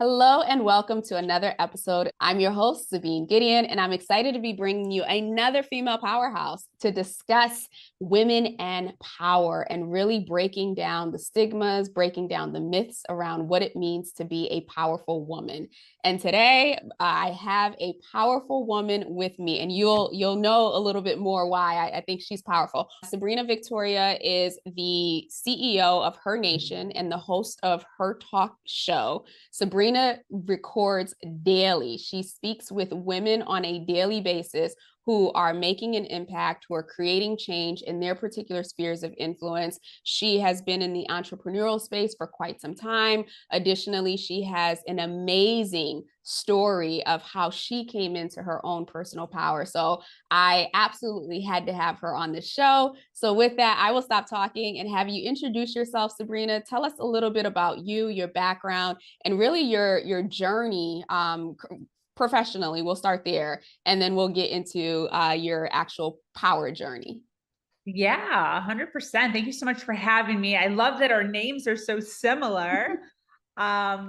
Hello and welcome to another episode. I'm your host, Sabine Gideon, and I'm excited to be bringing you another female powerhouse to discuss women and power and really breaking down the stigmas, breaking down the myths around what it means to be a powerful woman. And today I have a powerful woman with me, and you'll know a little bit more why I think she's powerful. Sabrina Victoria is the CEO of Her Nation and the host of her talk show. Sabrina records daily. She speaks with women on a daily basis who are making an impact, who are creating change in their particular spheres of influence. She has been in the entrepreneurial space for quite some time. Additionally, she has an amazing story of how she came into her own personal power. So I absolutely had to have her on the show. So with that, I will stop talking and have you introduce yourself, Sabrina. Tell us a little bit about you, your background, and really your journey professionally. We'll start there, and then we'll get into your actual power journey. Yeah, 100%. Thank you so much for having me. I love that our names are so similar,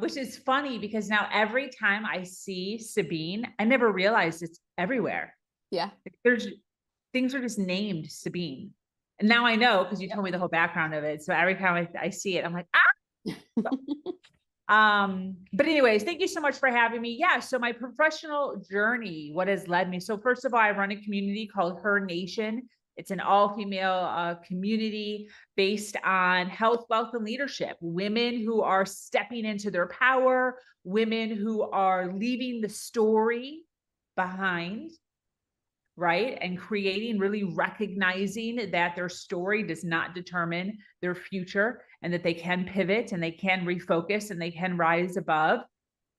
which is funny because now every time I see Sabine, I never realized it's everywhere. Yeah. Like there's things are just named Sabine. And now I know because you told me the whole background of it. So every time I see it, I'm like, ah. But anyways, thank you so much for having me. Yeah, so my professional journey, what has led me. So first of all, I run a community called Her Nation. It's an all-female community based on health, wealth, and leadership. Women who are stepping into their power, women who are leaving the story behind, right? And creating, really recognizing that their story does not determine their future and that they can pivot and they can refocus and they can rise above.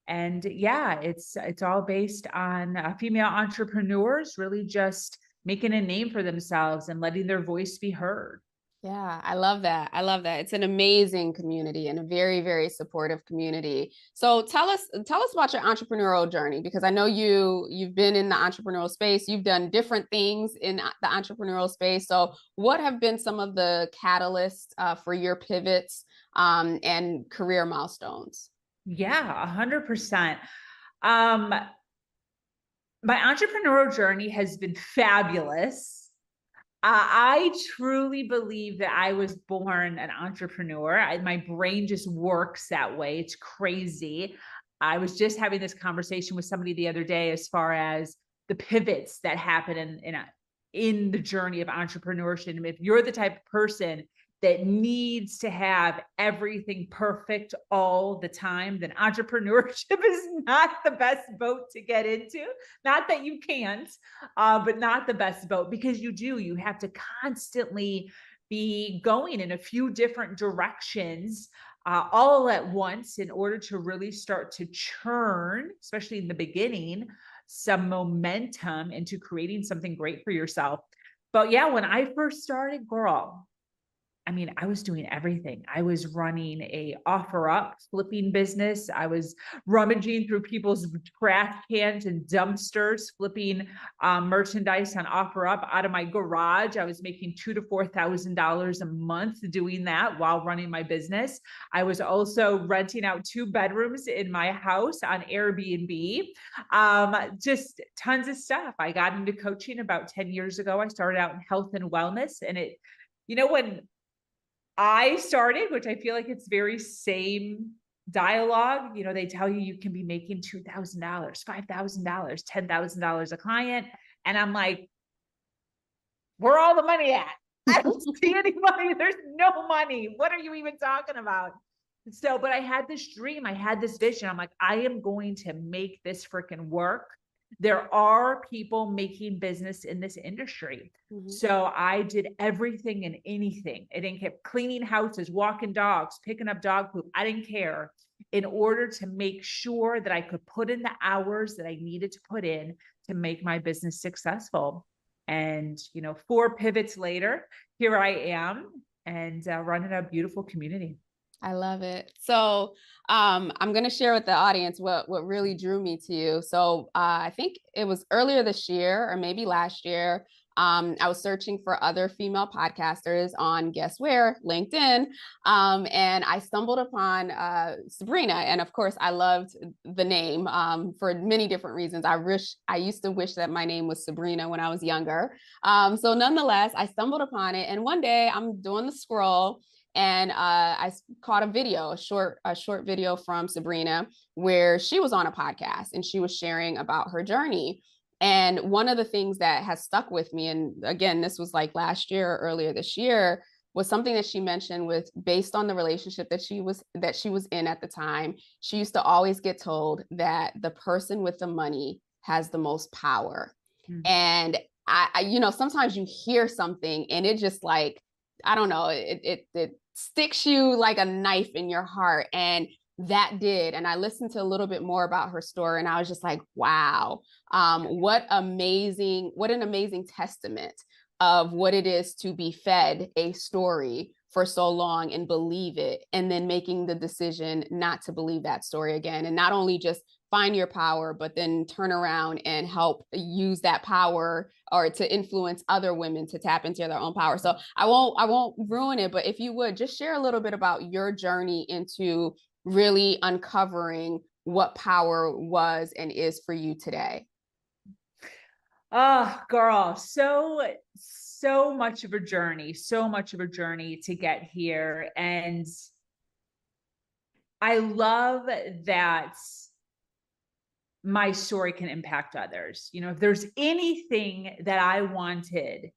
And yeah, it's all based on female entrepreneurs really just making a name for themselves and letting their voice be heard. Yeah, I love that. I love that. It's an amazing community and a very, very supportive community. So tell us about your entrepreneurial journey because I know you've been in the entrepreneurial space. You've done different things in the entrepreneurial space. So what have been some of the catalysts for your pivots and career milestones? Yeah, 100%. Um, my entrepreneurial journey has been fabulous. I truly believe that I was born an entrepreneur. My brain just works that way. It's crazy. I was just having this conversation with somebody the other day as far as the pivots that happen in the journey of entrepreneurship. And if you're the type of person that needs to have everything perfect all the time, then entrepreneurship is not the best boat to get into. Not that you can't, but not the best boat because you have to constantly be going in a few different directions all at once in order to really start to churn, especially in the beginning, some momentum into creating something great for yourself. But yeah, when I first started, girl, I mean, I was doing everything. I was running a OfferUp flipping business. I was rummaging through people's trash cans and dumpsters, flipping merchandise on OfferUp out of my garage. I was making $2,000 to $4,000 a month doing that while running my business. I was also renting out 2 bedrooms in my house on Airbnb. Just tons of stuff. I got into coaching about 10 years ago. I started out in health and wellness, and when I started, which I feel like it's very same dialogue. They tell you you can be making $2,000, $5,000, $10,000 a client. And I'm like, where all the money at? I don't see any money. There's no money. What are you even talking about? So, but I had this dream. I had this vision. I'm like, I am going to make this freaking work. There are people making business in this industry. Mhm. So I did everything and anything. I didn't care. Cleaning houses, walking dogs, picking up dog poop. I didn't care in order to make sure that I could put in the hours that I needed to put in to make my business successful. And, 4 pivots later, here I am and running a beautiful community. I love it. So I'm going to share with the audience what really drew me to you. So I think it was earlier this year or maybe last year. I was searching for other female podcasters on, guess where, LinkedIn. And I stumbled upon Sabrina. And of course, I loved the name for many different reasons. I used to wish that my name was Sabrina when I was younger. So nonetheless, I stumbled upon it. And one day I'm doing the scroll, and I caught a video, a short video from Sabrina, where she was on a podcast and she was sharing about her journey. And one of the things that has stuck with me, and again, this was like last year or earlier this year, was something that she mentioned with, based on the relationship that she was in at the time. She used to always get told that the person with the money has the most power. Mm-hmm. And I sometimes you hear something and it just like, I don't know, it sticks you like a knife in your heart. And that did. And I listened to a little bit more about her story, and I was just like, wow, what an amazing testament of what it is to be fed a story for so long and believe it, and then making the decision not to believe that story again. And not only just find your power, but then turn around and help use that power or to influence other women to tap into their own power. So I won't ruin it, but if you would just share a little bit about your journey into really uncovering what power was and is for you today. Oh, girl, so much of a journey to get here. And I love that my story can impact others. You know, if there's anything that I wanted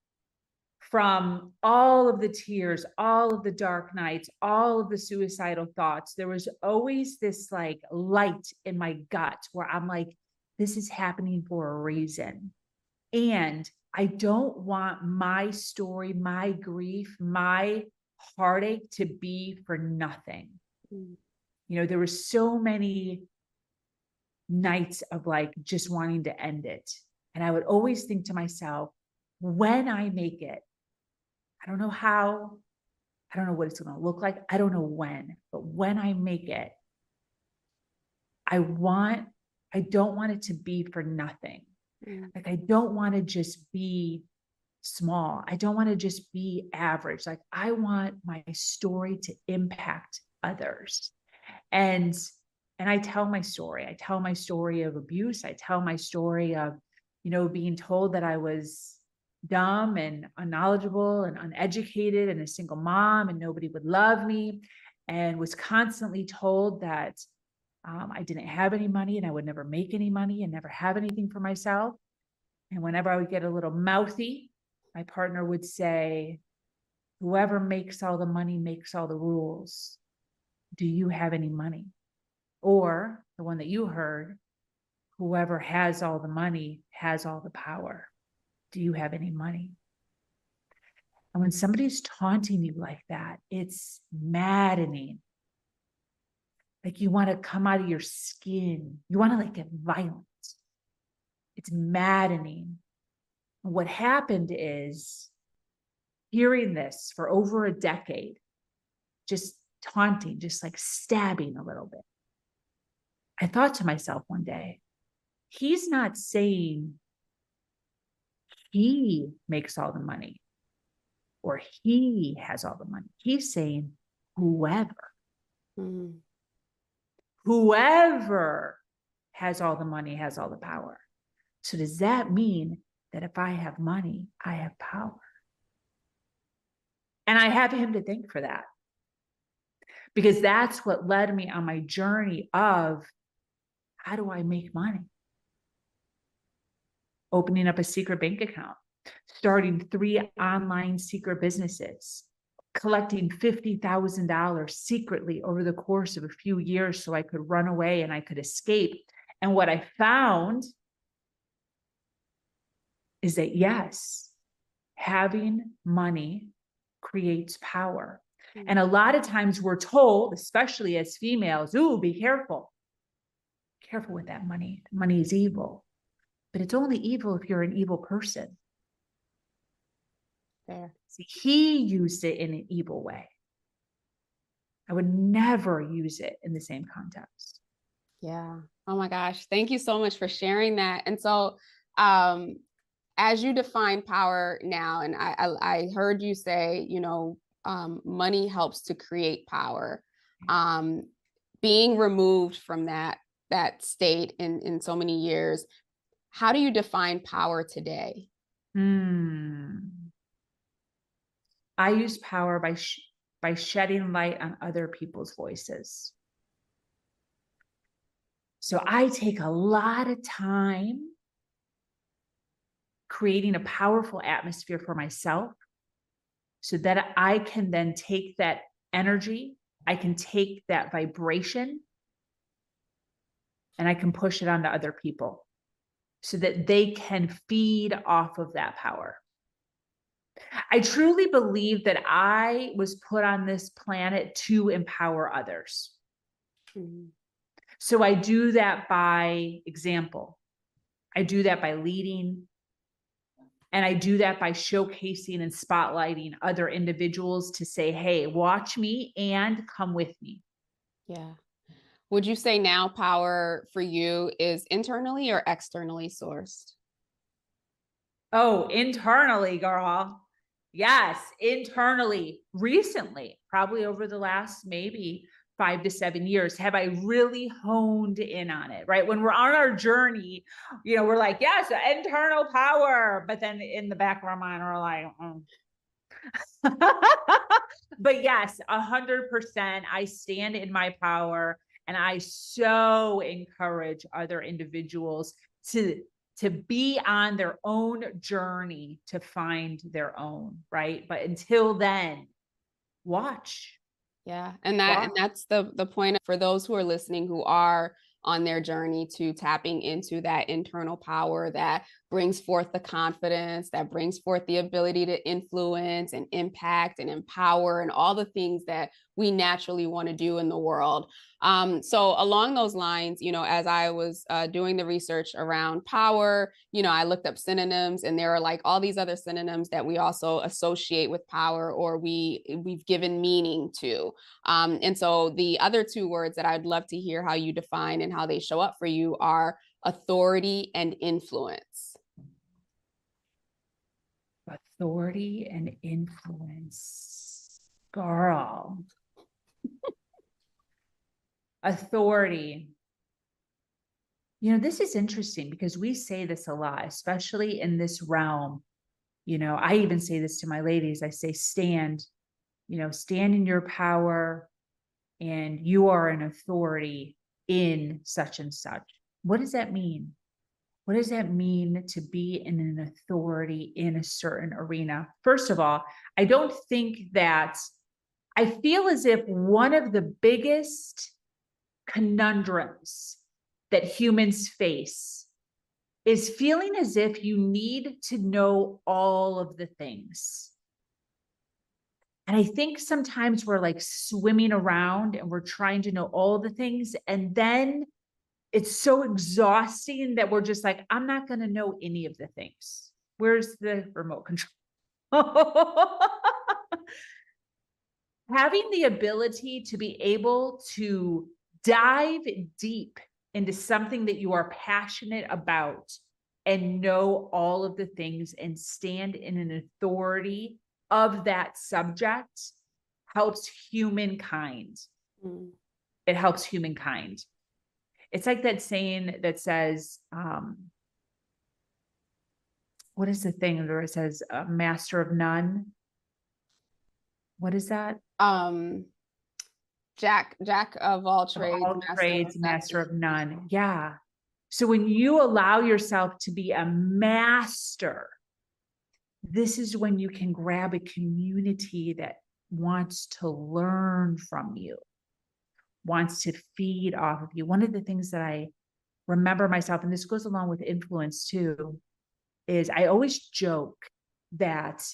from all of the tears, all of the dark nights, all of the suicidal thoughts, there was always this like light in my gut where I'm like, this is happening for a reason. And I don't want my story, my grief, my heartache to be for nothing. Mm. You know, there were so many nights of like just wanting to end it. And I would always think to myself, when I make it, I don't know how, I don't know what it's going to look like, I don't know when, but when I make it, I don't want it to be for nothing. Mm. Like, I don't want to just be small. I don't want to just be average. Like, I want my story to impact others. And I tell my story. I tell my story of abuse. I tell my story of, you know, being told that I was dumb and unknowledgeable and uneducated and a single mom and nobody would love me, and was constantly told that I didn't have any money and I would never make any money and never have anything for myself. And whenever I would get a little mouthy, my partner would say, whoever makes all the money makes all the rules. Do you have any money? Or the one that you heard, whoever has all the money has all the power. Do you have any money? And when somebody's taunting you like that, it's maddening. Like, you want to come out of your skin. You want to like get violent. It's maddening. And what happened is, hearing this for over a decade, just taunting, just like stabbing a little bit, I thought to myself one day, he's not saying he makes all the money or he has all the money. He's saying whoever. Mm. Whoever has all the money has all the power. So does that mean that if I have money, I have power? And I have him to thank for that, because that's what led me on my journey of, how do I make money? Opening up a secret bank account, starting 3 online secret businesses, collecting $50,000 secretly over the course of a few years so I could run away and I could escape. And what I found is that, yes, having money creates power. Mm-hmm. And a lot of times we're told, especially as females, ooh, be careful. Careful with that money. Money is evil. But it's only evil if you're an evil person. Fair. See, he used it in an evil way. I would never use it in the same context. Yeah. Oh my gosh. Thank you so much for sharing that. And so, as you define power now, and I heard you say, money helps to create power. Um, Being removed from that state in so many years, how do you define power today? I use power by shedding light on other people's voices. So I take a lot of time creating a powerful atmosphere for myself so that I can then take that energy, I can take that vibration, and I can push it onto other people so that they can feed off of that power. I truly believe that I was put on this planet to empower others. Mm-hmm. So I do that by example. I do that by leading. And I do that by showcasing and spotlighting other individuals to say, hey, watch me and come with me. Yeah. Would you say now power for you is internally or externally sourced? Oh, internally, girl. Yes, internally. Recently, probably over the last maybe 5 to 7 years, have I really honed in on it, right? When we're on our journey, we're like, yes, internal power. But then in the back of our mind, we're like, but yes, 100%, I stand in my power, and I so encourage other individuals to be on their own journey to find their own, right? But until then, watch. Yeah. And that's the point for those who are listening who are on their journey to tapping into that internal power that brings forth the confidence, that brings forth the ability to influence and impact and empower and all the things that we naturally want to do in the world. So along those lines, as I was doing the research around power, I looked up synonyms, and there are like all these other synonyms that we also associate with power, or we've given meaning to. And so the other two words that I'd love to hear how you define and how they show up for you are authority and influence. Authority and influence. Girl. Authority. This is interesting because we say this a lot, especially in this realm. I even say this to my ladies. I say, stand in your power, and you are an authority in such and such. What does that mean? What does that mean to be in an authority in a certain arena? First of all, I don't think that, I feel as if one of the biggest conundrums that humans face is feeling as if you need to know all of the things. And I think sometimes we're like swimming around and we're trying to know all the things. And then it's so exhausting that we're just like, I'm not going to know any of the things. Where's the remote control? Having the ability to be able to dive deep into something that you are passionate about and know all of the things and stand in an authority of that subject helps humankind. Mm. It helps humankind. It's like that saying that says, what is the thing where it says master of none? What is that? Jack of all trades, all trades, master of none. Yeah. So when you allow yourself to be a master, this is when you can grab a community that wants to learn from you, wants to feed off of you. One of the things that I remember myself, and this goes along with influence too, is I always joke that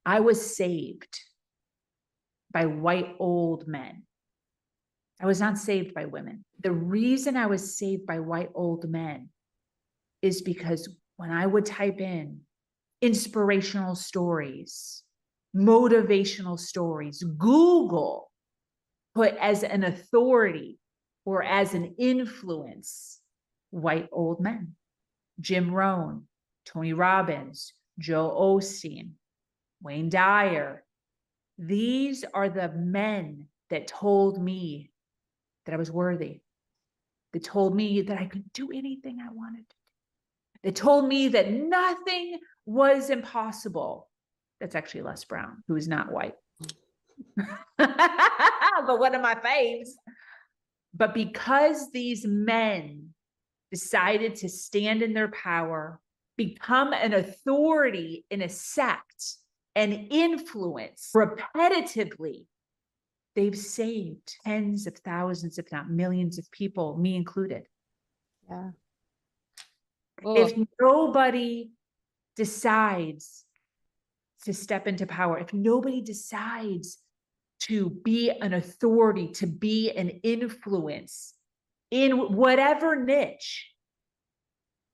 I was saved by white old men. I was not saved by women. The reason I was saved by white old men is because when I would type in inspirational stories, motivational stories, Google put as an authority or as an influence, white old men. Jim Rohn, Tony Robbins, Joe Osteen, Wayne Dyer. These are the men that told me that I was worthy. They told me that I could do anything I wanted to. They told me that nothing was impossible. That's actually Les Brown, who is not white. But one of my faves. But because these men decided to stand in their power, become an authority in a sect, and influence repetitively, they've saved tens of thousands, if not millions of people, me included. Yeah. If nobody decides to step into power, if nobody decides to be an authority, to be an influence in whatever niche,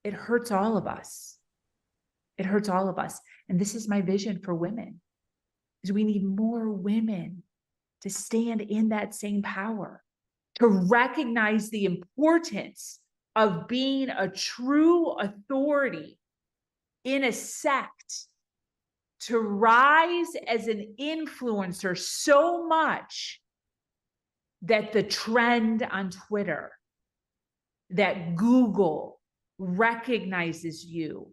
it hurts all of us. It hurts all of us. And this is my vision for women, is we need more women to stand in that same power, to recognize the importance of being a true authority in a sect, to rise as an influencer so much that the trend on Twitter, that Google recognizes you,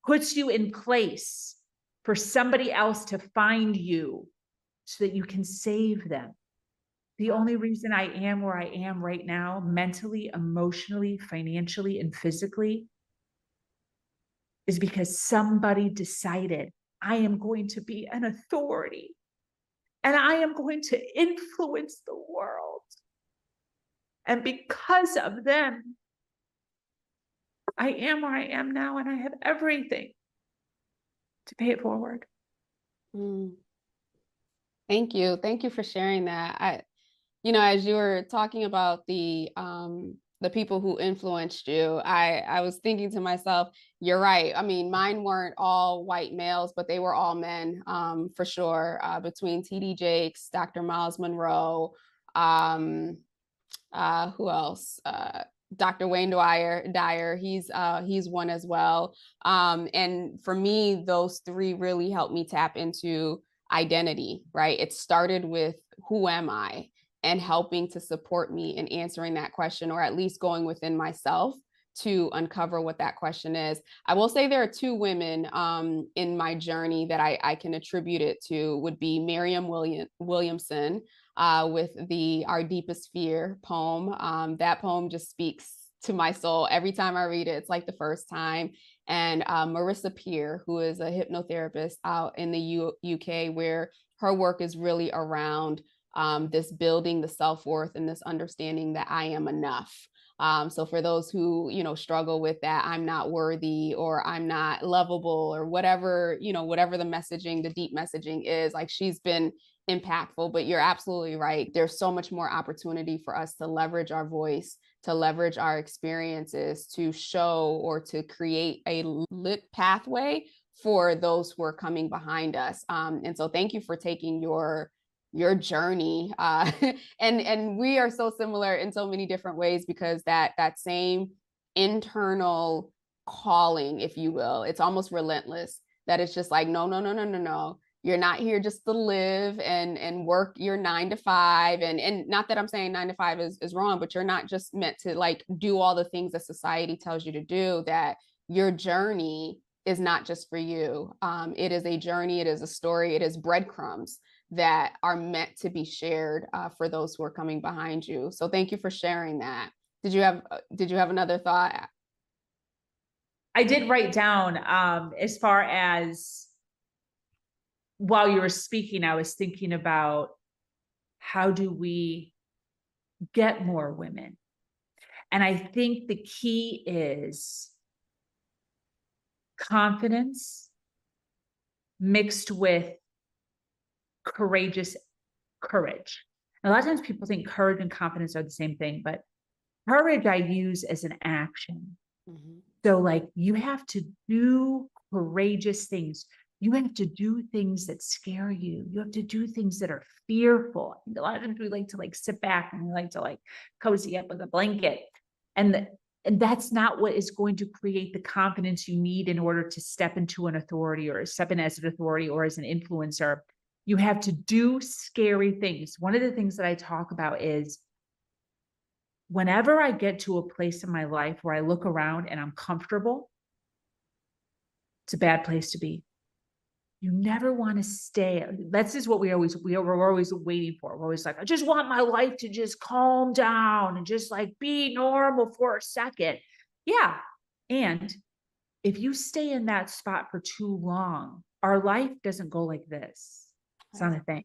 puts you in place for somebody else to find you so that you can save them. The only reason I am where I am right now, mentally, emotionally, financially, and physically, is because somebody decided I am going to be an authority and I am going to influence the world. And because of them, I am where I am now, and I have everything to pay it forward. Thank you. Thank you for sharing that. As you were talking about the people who influenced you, I was thinking to myself, you're right. I mean, mine weren't all white males, but they were all men, for sure. Between TD Jakes, Dr. Miles Monroe, who else? Dr. Wayne Dyer, he's one as well. And for me, those three really helped me tap into identity, right? It started with who am I, and helping to support me in answering that question, or at least going within myself to uncover what that question is. I will say there are two women in my journey that I can attribute it to, would be Mariam Williamson, with Our Deepest Fear poem. That poem just speaks to my soul. Every time I read it, it's like the first time. And Marissa Peer, who is a hypnotherapist out in the UK, where her work is really around this building the self-worth and this understanding that I am enough. So for those who, struggle with that, I'm not worthy, or I'm not lovable, or whatever, whatever the messaging, the deep messaging is, like, she's been impactful. But you're absolutely right. There's so much more opportunity for us to leverage our voice, to leverage our experiences, to show or to create a lit pathway for those who are coming behind us. And so thank you for taking your journey. And we are so similar in so many different ways, because that same internal calling, if you will, it's almost relentless, that it's just like, no. You're not here just to live and work your 9 to 5. And not that I'm saying 9 to 5 is wrong, but you're not just meant to like do all the things that society tells you to do. That your journey is not just for you. It is a journey. It is a story. It is breadcrumbs that are meant to be shared for those who are coming behind you. So thank you for sharing that. Did you have another thought? I did write down, as far as, while you were speaking, I was thinking about, how do we get more women? And I think the key is confidence mixed with courage. A lot of times people think courage and confidence are the same thing, but courage I use as an action. Mm-hmm. So like, you have to do courageous things. You have to do things that scare you. You have to do things that are fearful. A lot of times we like to like sit back and we like to like cozy up with a blanket. And And that's not what is going to create the confidence you need in order to step into an authority or step in as an authority or as an influencer. You have to do scary things. One of the things that I talk about is whenever I get to a place in my life where I look around and I'm comfortable, it's a bad place to be. You never want to stay. That's just what we're always waiting for. We're always like, I just want my life to just calm down and just like be normal for a second. Yeah. And if you stay in that spot for too long, our life doesn't go like this. It's not a thing.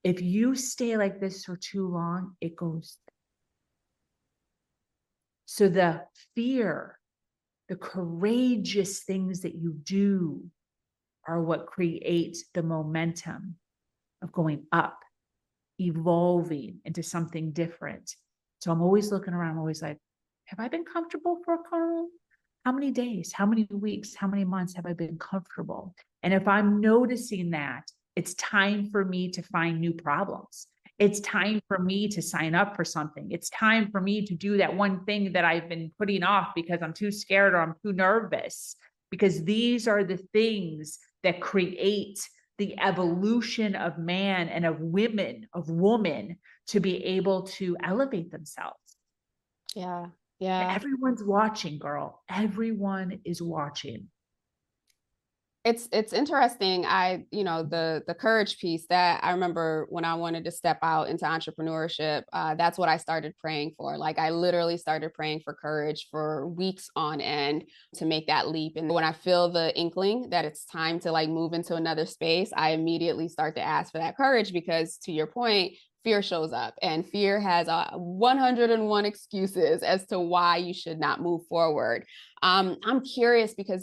If you stay like this for too long, it goes. So the fear, the courageous things that you do are what creates the momentum of going up, evolving into something different. So I'm always looking around, I'm always like, have I been comfortable for how many days, how many weeks, how many months have I been comfortable? And if I'm noticing that, it's time for me to find new problems. It's time for me to sign up for something. It's time for me to do that one thing that I've been putting off because I'm too scared or I'm too nervous, because these are the things that create the evolution of man and of women, of woman, to be able to elevate themselves. Yeah. Yeah. Everyone's watching, girl. Everyone is watching. It's interesting. The courage piece, that I remember when I wanted to step out into entrepreneurship, that's what I started praying for. Like, I literally started praying for courage for weeks on end to make that leap. And when I feel the inkling that it's time to like move into another space, I immediately start to ask for that courage, because to your point, fear shows up, and fear has 101 excuses as to why you should not move forward. I'm curious because,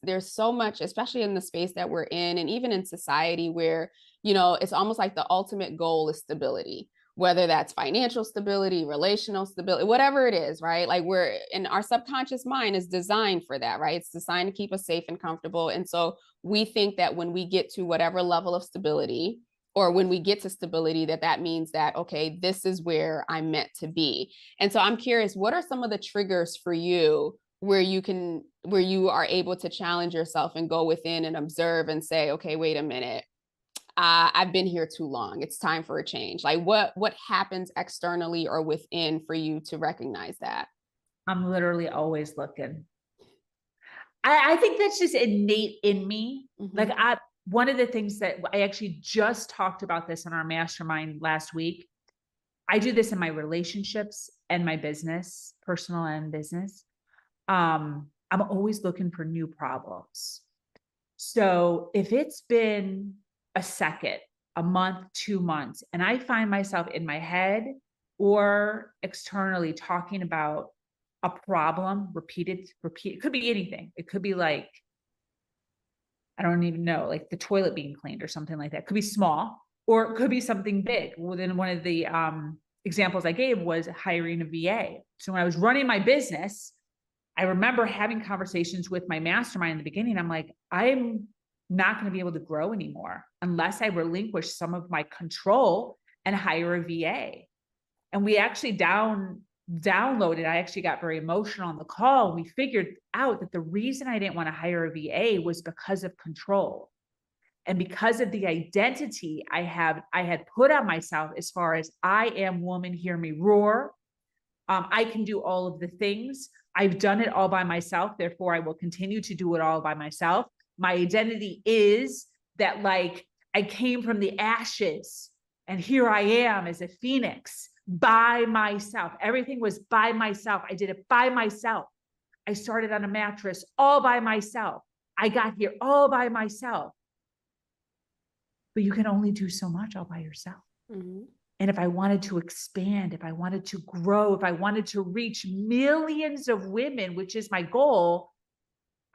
there's so much, especially in the space that we're in, and even in society, where, it's almost like the ultimate goal is stability, whether that's financial stability, relational stability, whatever it is, right? Like, we're in our subconscious mind is designed for that, right? It's designed to keep us safe and comfortable. And so we think that when we get to whatever level of stability, or when we get to stability, that means that, okay, this is where I'm meant to be. And so I'm curious, what are some of the triggers for you where you are able to challenge yourself and go within and observe and say, okay, wait a minute, I've been here too long. It's time for a change. Like, what happens externally or within for you to recognize that? I'm literally always looking. I think that's just innate in me. Mm-hmm. Like, one of the things that I actually just talked about this in our mastermind last week. I do this in my relationships and my business, personal and business. I'm always looking for new problems. So if it's been a second, a month, 2 months, and I find myself in my head or externally talking about a problem, repeat, it could be anything. It could be like, I don't even know, like the toilet being cleaned or something like that. It could be small, or it could be something big. Well, then one of the examples I gave was hiring a VA. So when I was running my business, I remember having conversations with my mastermind in the beginning. I'm like, I'm not going to be able to grow anymore unless I relinquish some of my control and hire a VA. And we actually downloaded, I actually got very emotional on the call. We figured out that the reason I didn't want to hire a VA was because of control. And because of the identity I had put on myself, as far as I am woman, hear me roar. I can do all of the things. I've done it all by myself. Therefore, I will continue to do it all by myself. My identity is that, like, I came from the ashes and here I am as a phoenix by myself. Everything was by myself. I did it by myself. I started on a mattress all by myself. I got here all by myself. But you can only do so much all by yourself. Mm-hmm. And if I wanted to expand, if I wanted to grow, if I wanted to reach millions of women, which is my goal,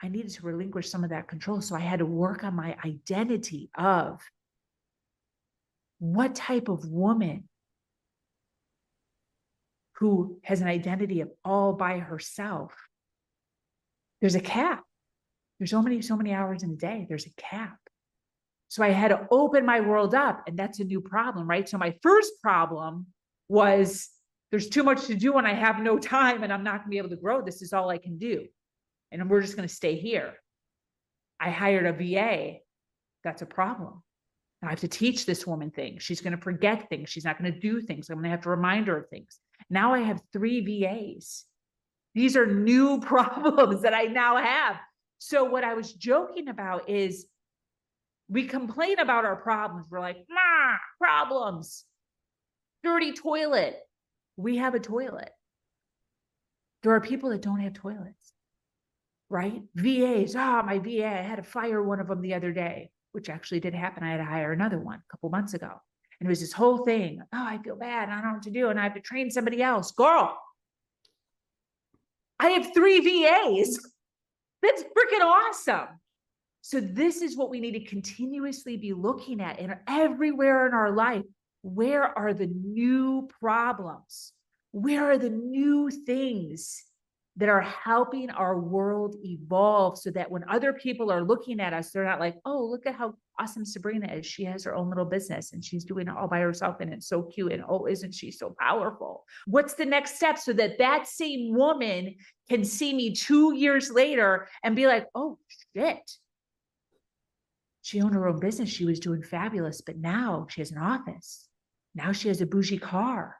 I needed to relinquish some of that control. So I had to work on my identity of what type of woman who has an identity of all by herself. There's a cap. There's so many hours in a day. There's a cap. So I had to open my world up, and that's a new problem, right? So my first problem was there's too much to do and I have no time and I'm not going to be able to grow. This is all I can do. And we're just going to stay here. I hired a VA. That's a problem. I have to teach this woman things. She's going to forget things. She's not going to do things. I'm going to have to remind her of things. Now I have 3 VAs. These are new problems that I now have. So what I was joking about is we complain about our problems. We're like, problems, dirty toilet. We have a toilet. There are people that don't have toilets, right? VAs, my VA, I had to fire one of them the other day, which actually did happen. I had to hire another one a couple months ago. And it was this whole thing. I feel bad. I don't know what to do. And I have to train somebody else. Girl, I have 3 VAs. That's freaking awesome. So this is what we need to continuously be looking at in everywhere in our life. Where are the new problems? Where are the new things that are helping our world evolve so that when other people are looking at us, they're not like, oh, look at how awesome Sabrina is. She has her own little business and she's doing it all by herself and it's so cute. And oh, isn't she so powerful? What's the next step so that that same woman can see me 2 years later and be like, oh shit. She owned her own business. She was doing fabulous, but now she has an office. Now she has a bougie car.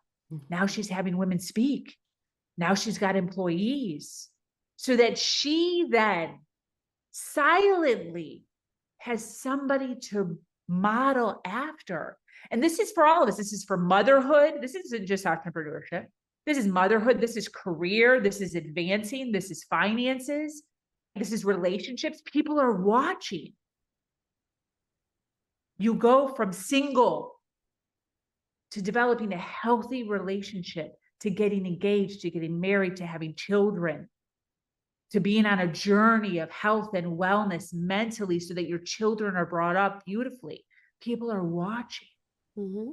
Now she's having women speak. Now she's got employees, so that she then silently has somebody to model after. And this is for all of us. This is for motherhood. This isn't just entrepreneurship. This is motherhood. This is career. This is advancing. This is finances. This is relationships. People are watching. You go from single to developing a healthy relationship, to getting engaged, to getting married, to having children, to being on a journey of health and wellness mentally so that your children are brought up beautifully. People are watching. Mm-hmm.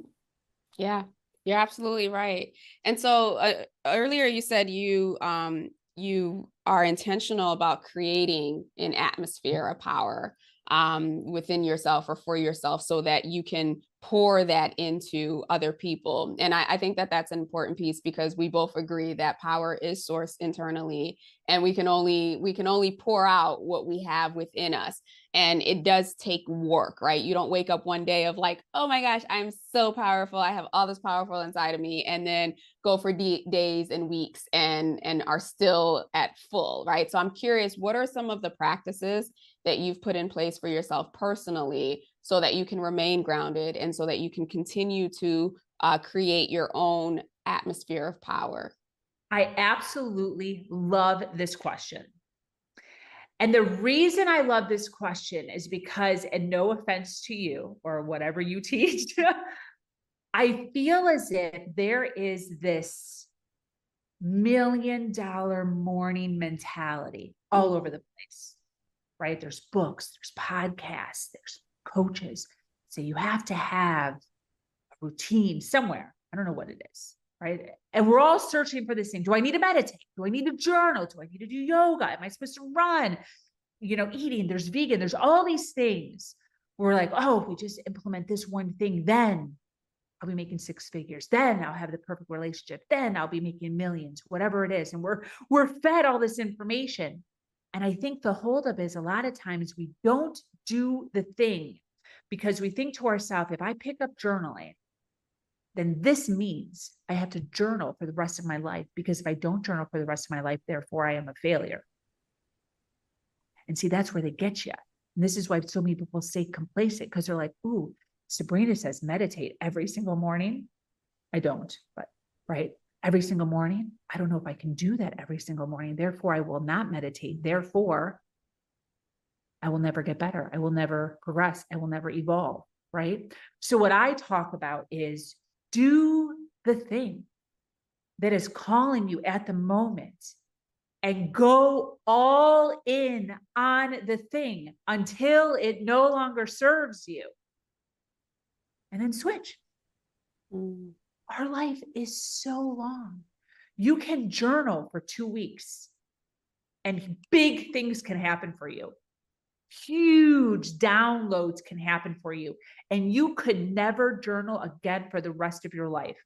Yeah, you're absolutely right. And so earlier you said you are intentional about creating an atmosphere of power within yourself or for yourself so that you can pour that into other people. And I think that that's an important piece because we both agree that power is sourced internally and we can only pour out what we have within us. And it does take work, right? You don't wake up one day of like, oh my gosh, I'm so powerful. I have all this powerful inside of me. And then go for days and weeks and are still at full, right? So I'm curious, what are some of the practices that you've put in place for yourself personally so that you can remain grounded and so that you can continue to create your own atmosphere of power? I absolutely love this question. And the reason I love this question is because, and no offense to you or whatever you teach, I feel as if there is this $1 million morning mentality all over the place, right? There's books, there's podcasts, there's coaches. So you have to have a routine somewhere. I don't know what it is, right? And we're all searching for this thing. Do I need to meditate? Do I need to journal? Do I need to do yoga? Am I supposed to run? Eating, there's vegan, there's all these things. We're like, oh, if we just implement this one thing, then I'll be making 6 figures. Then I'll have the perfect relationship. Then I'll be making millions, whatever it is. And we're fed all this information. And I think the holdup is a lot of times we don't do the thing because we think to ourselves, if I pick up journaling, then this means I have to journal for the rest of my life, because if I don't journal for the rest of my life, therefore I am a failure. And see, that's where they get you. And this is why so many people stay complacent, because they're like, ooh, Sabrina says meditate every single morning. I don't, but right. Every single morning. I don't know if I can do that every single morning. Therefore, I will not meditate. Therefore, I will never get better. I will never progress. I will never evolve. Right. So what I talk about is do the thing that is calling you at the moment and go all in on the thing until it no longer serves you. And then switch. Our life is so long. You can journal for 2 weeks and big things can happen for you. Huge downloads can happen for you. And you could never journal again for the rest of your life.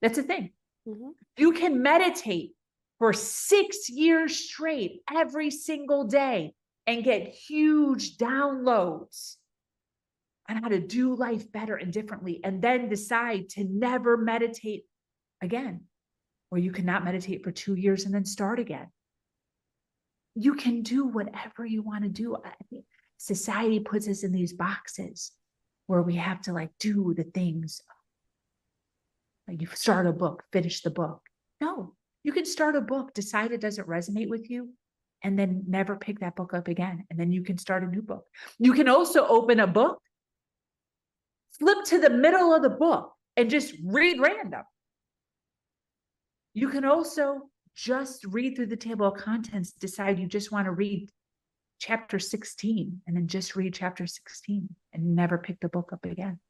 That's a thing. Mm-hmm. You can meditate for 6 years straight every single day and get huge downloads on how to do life better and differently, and then decide to never meditate again. Or you cannot meditate for 2 years and then start again. You can do whatever you want to do. I mean, society puts us in these boxes where we have to like do the things. Like you start a book, finish the book. No, you can start a book, decide it doesn't resonate with you, and then never pick that book up again. And then you can start a new book. You can also open a book, flip to the middle of the book, and just read random. You can also just read through the table of contents, decide you just want to read chapter 16 and then just read chapter 16 and never pick the book up again.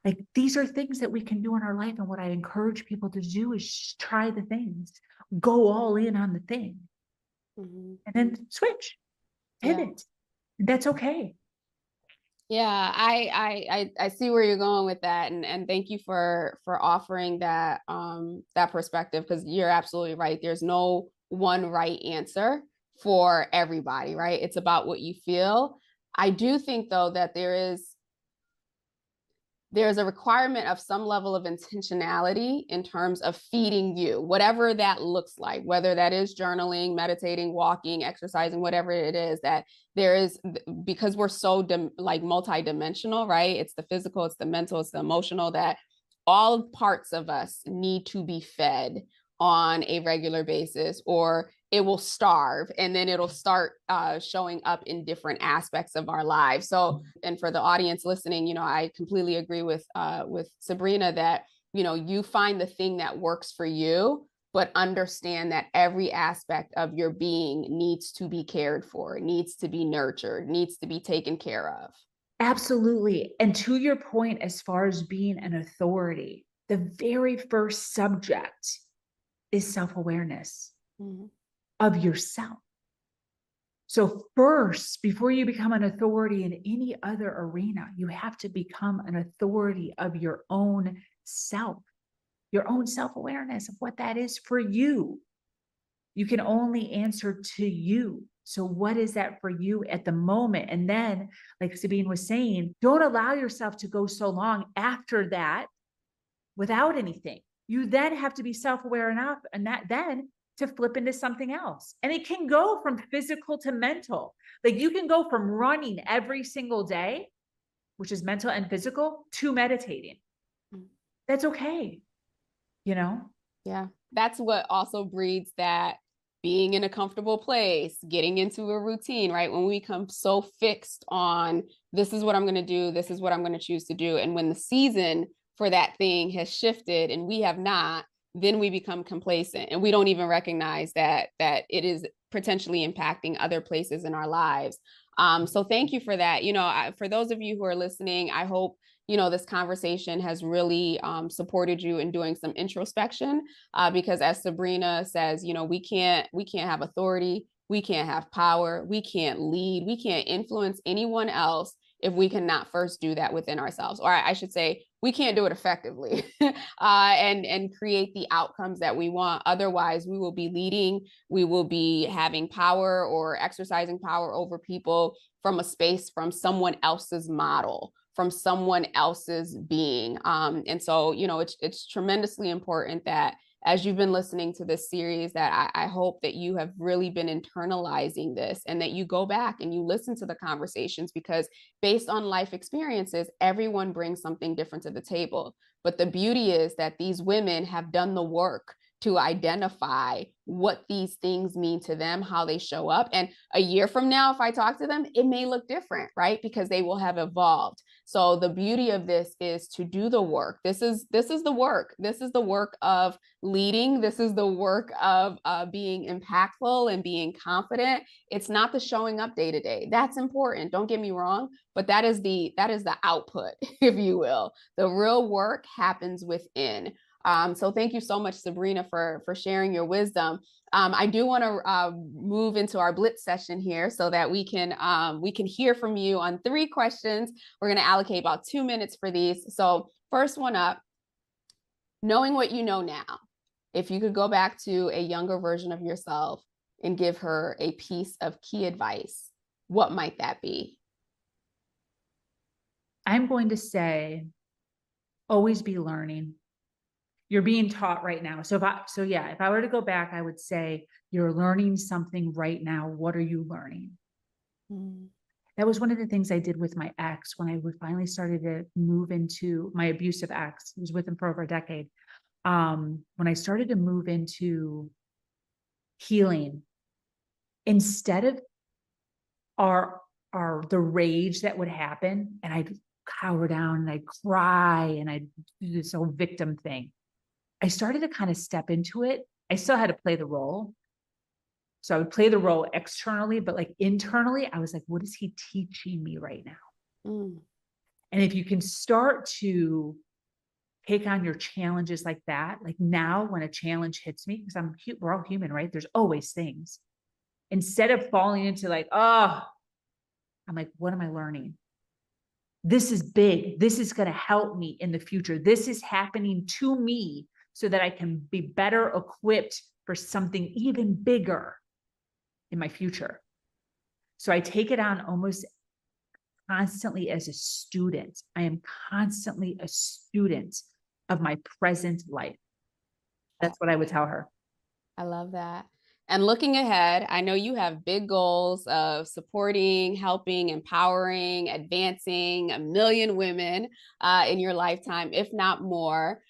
Like these are things that we can do in our life. And what I encourage people to do is try the things, go all in on the thing, and then switch, pivot. Yeah. That's okay. Yeah, I see where you're going with that, and thank you for offering that that perspective, because you're absolutely right. There's no one right answer for everybody, right? It's about what you feel. I do think though that there's a requirement of some level of intentionality in terms of feeding you, whatever that looks like, whether that is journaling, meditating, walking, exercising, whatever it is, that there is, because we're so multidimensional, right? It's the physical, it's the mental, it's the emotional, that all parts of us need to be fed on a regular basis, or it will starve, and then it'll start showing up in different aspects of our lives. So, and for the audience listening, you know, I completely agree with Sabrina that, you know, you find the thing that works for you, but understand that every aspect of your being needs to be cared for, needs to be nurtured, needs to be taken care of. Absolutely. And to your point, as far as being an authority, the very first subject is self-awareness of yourself. So first, before you become an authority in any other arena, you have to become an authority of your own self, your own self-awareness of what that is for you. You can only answer to you. So what is that for you at the moment? And then, like Sabine was saying, don't allow yourself to go so long after that without anything. You then have to be self-aware enough, and that then to flip into something else. And it can go from physical to mental. Like you can go from running every single day, which is mental and physical, to meditating. That's okay. You know? Yeah. That's what also breeds that being in a comfortable place, getting into a routine, right? When we become so fixed on this is what I'm going to do, this is what I'm going to choose to do. And when the season for that thing has shifted and we have not, then we become complacent and we don't even recognize that it is potentially impacting other places in our lives. So thank you for that. You know, for those of you who are listening, I hope, you know, this conversation has really supported you in doing some introspection, because as Sabrina says, you know, we can't have authority, we can't have power, we can't lead, we can't influence anyone else if we cannot first do that within ourselves. Or I should say, we can't do it effectively and create the outcomes that we want. Otherwise, we will be leading, we will be having power or exercising power over people from a space, from someone else's model, from someone else's being. And so, you know, it's tremendously important that as you've been listening to this series, that I hope that you have really been internalizing this and that you go back and you listen to the conversations, because based on life experiences, everyone brings something different to the table. But the beauty is that these women have done the work to identify what these things mean to them, how they show up. And a year from now, if I talk to them, it may look different, right? Because they will have evolved. So the beauty of this is to do the work. This is the work. This is the work of leading. This is the work of being impactful and being confident. It's not the showing up day to day. That's important. Don't get me wrong, but that is the output, if you will. The real work happens within. So thank you so much, Sabrina, for sharing your wisdom. I do want to move into our blitz session here so that we can hear from you on 3 questions. We're going to allocate about 2 minutes for these. So first one up, Knowing what you know now, if you could go back to a younger version of yourself and give her a piece of key advice, what might that be? I'm going to say, always be learning. You're being taught right now. So if I were to go back, I would say you're learning something right now. What are you learning? Mm. That was one of the things I did with my ex when I finally started to move into my abusive ex. I was with him for over a decade. When I started to move into healing, instead of our the rage that would happen, and I'd cower down and I'd cry and I'd do this whole victim thing, I started to kind of step into it. I still had to play the role. So I would play the role externally, but like internally, I was like, what is he teaching me right now? Mm. And if you can start to take on your challenges like that, like now when a challenge hits me, because we're all human, right? There's always things. Instead of falling into like, oh, I'm like, what am I learning? This is big. This is going to help me in the future. This is happening to me so that I can be better equipped for something even bigger in my future. So I take it on almost constantly as a student. I am constantly a student of my present life. That's what I would tell her. I love that. And looking ahead, I know you have big goals of supporting, helping, empowering, advancing a million women in your lifetime, if not more.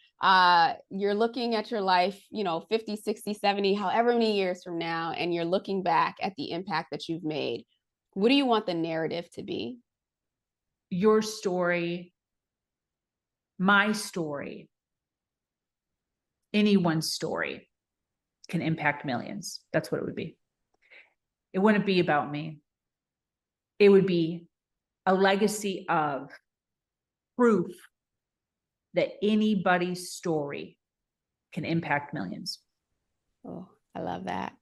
You're looking at your life, 50, 60, 70, however many years from now, and you're looking back at the impact that you've made. What do you want the narrative to be? Your story, my story, anyone's story can impact millions. That's what it would be. It wouldn't be about me. It would be a legacy of proof that anybody's story can impact millions. Oh, I love that.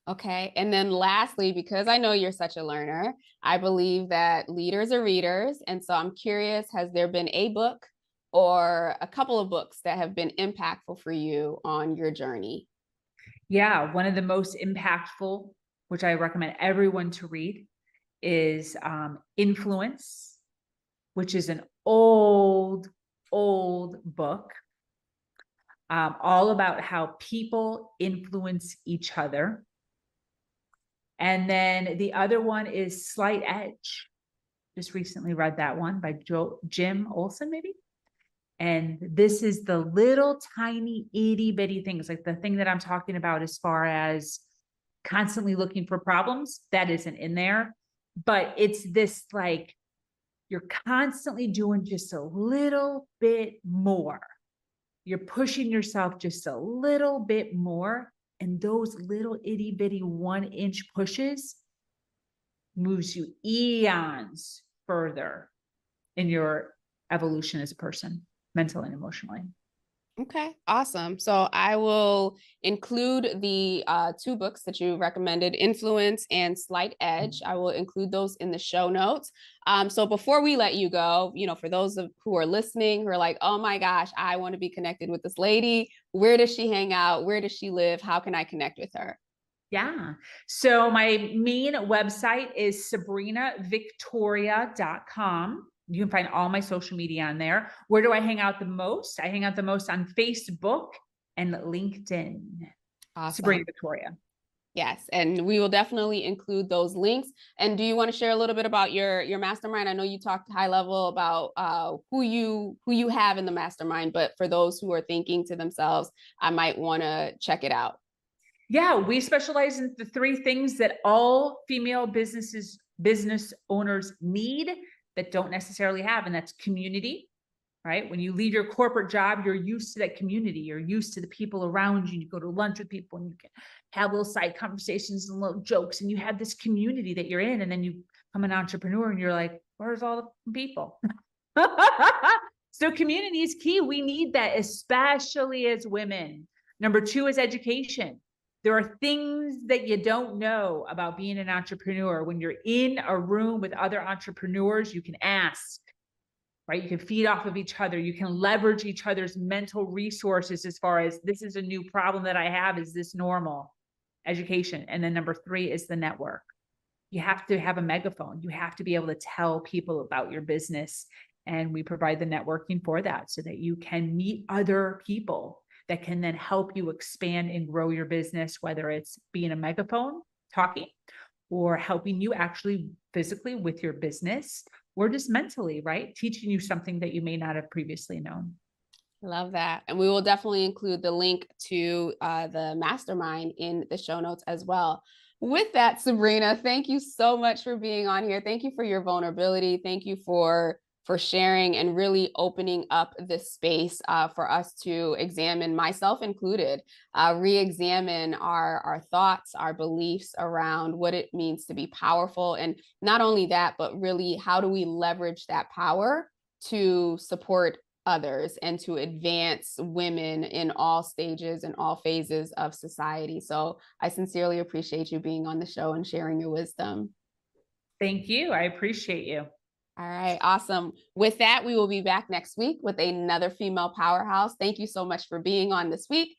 Okay. And then lastly, because I know you're such a learner, I believe that leaders are readers. And so I'm curious, has there been a book or a couple of books that have been impactful for you on your journey? Yeah, one of the most impactful, which I recommend everyone to read, is Influence, which is an old book, all about how people influence each other. And then the other one is Slight Edge. Just recently read that one by Jim Olson, maybe. And this is the little tiny itty bitty things, like the thing that I'm talking about as far as constantly looking for problems, that isn't in there. But it's this like, you're constantly doing just a little bit more. You're pushing yourself just a little bit more. And those little itty bitty 1-inch pushes moves you eons further in your evolution as a person, mentally and emotionally. Okay, awesome. So I will include the two books that you recommended, Influence and Slight Edge. I will include those in the show notes. So before we let you go, for those who are listening, who are like, oh my gosh, I want to be connected with this lady. Where does she hang out? Where does she live? How can I connect with her? Yeah. So my main website is sabrinavictoria.com. You can find all my social media on there. Where do I hang out the most? I hang out the most on Facebook and LinkedIn. Sabrina Awesome. Victoria. Yes, and we will definitely include those links. And do you want to share a little bit about your mastermind? I know you talked high level about who you have in the mastermind, but for those who are thinking to themselves, I might want to check it out. Yeah, we specialize in the three things that all female business owners need that don't necessarily have, and that's community, right? When you leave your corporate job, you're used to that community. You're used to the people around you. You go to lunch with people and you can have little side conversations and little jokes, and you have this community that you're in. And then you become an entrepreneur and you're like, where's all the people? So community is key. We need that, especially as women. Number two is education. There are things that you don't know about being an entrepreneur. When you're in a room with other entrepreneurs, you can ask. right? You can feed off of each other. You can leverage each other's mental resources as far as this is a new problem that I have. Is this normal? Education. And then number 3 is the network. You have to have a megaphone. You have to be able to tell people about your business. And we provide the networking for that so that you can meet other people that can then help you expand and grow your business, whether it's being a megaphone, talking, or helping you actually physically with your business, or just mentally, right? Teaching you something that you may not have previously known. Love that. And we will definitely include the link to the mastermind in the show notes as well. With that, Sabrina, thank you so much for being on here. Thank you for your vulnerability. Thank you for sharing and really opening up this space for us to examine, myself included, re-examine our thoughts, our beliefs around what it means to be powerful. And not only that, but really how do we leverage that power to support others and to advance women in all stages and all phases of society. So I sincerely appreciate you being on the show and sharing your wisdom. Thank you. I appreciate you. All right, awesome. With that, we will be back next week with another female powerhouse. Thank you so much for being on this week.